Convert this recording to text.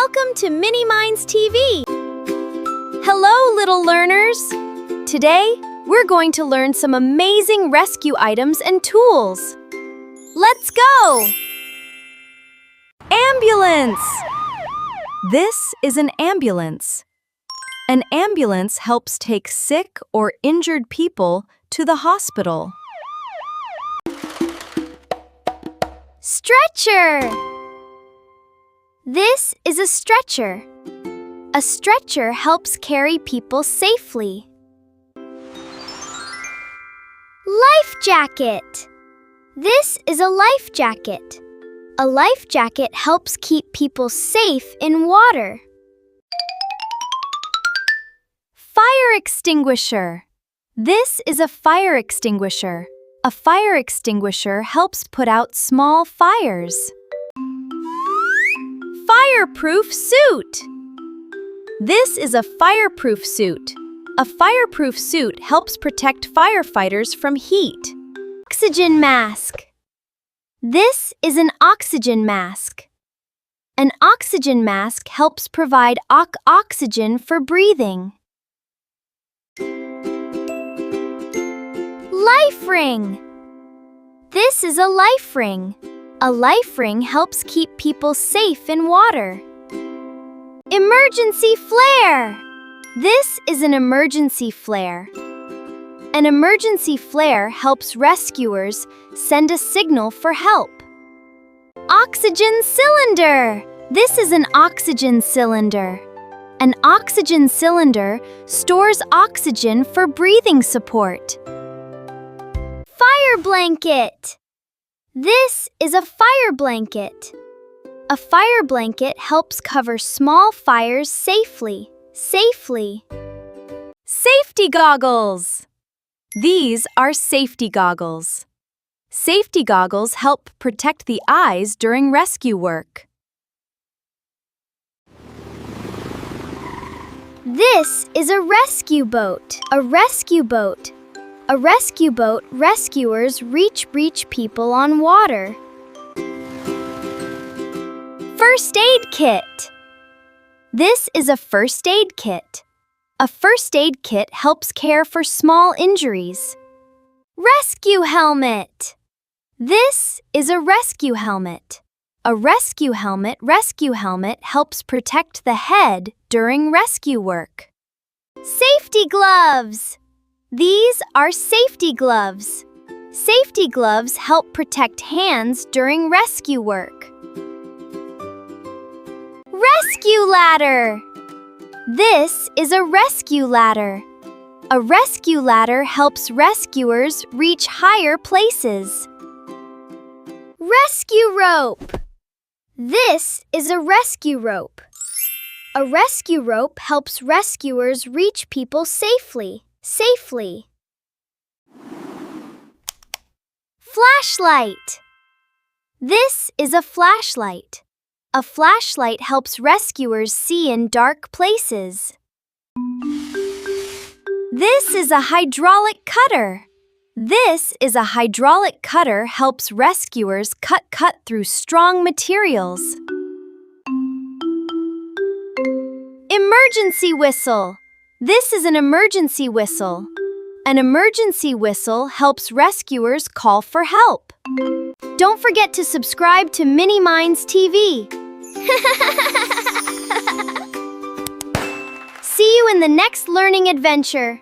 Welcome to Mini Minds TV. Hello, little learners. Today, we're going to learn some amazing rescue items and tools. Let's go! Ambulance! This is an ambulance. An ambulance helps take sick or injured people to the hospital. Stretcher! This is a stretcher. A stretcher helps carry people safely. Life jacket. This is a life jacket. A life jacket helps keep people safe in water. Fire extinguisher. This is a fire extinguisher. A fire extinguisher helps put out small fires. Fireproof suit. This is a fireproof suit. A fireproof suit helps protect firefighters from heat. Oxygen mask. This is an oxygen mask. An oxygen mask helps provide oxygen for breathing. Life ring. This is a life ring. A life ring helps keep people safe in water. Emergency flare. This is an emergency flare. An emergency flare helps rescuers send a signal for help. Oxygen cylinder. This is an oxygen cylinder. An oxygen cylinder stores oxygen for breathing support. Fire blanket. This is a fire blanket. A fire blanket helps cover small fires safely. Safety goggles. These are safety goggles. Safety goggles help protect the eyes during rescue work. This is a rescue boat. A rescue boat. A rescue boat rescuers reach people on water. First aid kit. This is a first aid kit. A first aid kit helps care for small injuries. Rescue helmet. This is a rescue helmet. A rescue helmet helps protect the head during rescue work. Safety gloves. These are safety gloves. Safety gloves help protect hands during rescue work. Rescue ladder. This is a rescue ladder. A rescue ladder helps rescuers reach higher places. Rescue rope. This is a rescue rope. A rescue rope helps rescuers reach people safely. Flashlight. This is a flashlight. A flashlight helps rescuers see in dark places. This is a hydraulic cutter. This is a hydraulic cutter helps rescuers cut through strong materials. Emergency whistle. This is an emergency whistle. An emergency whistle helps rescuers call for help. Don't forget to subscribe to Mini Minds TV. See you in the next learning adventure.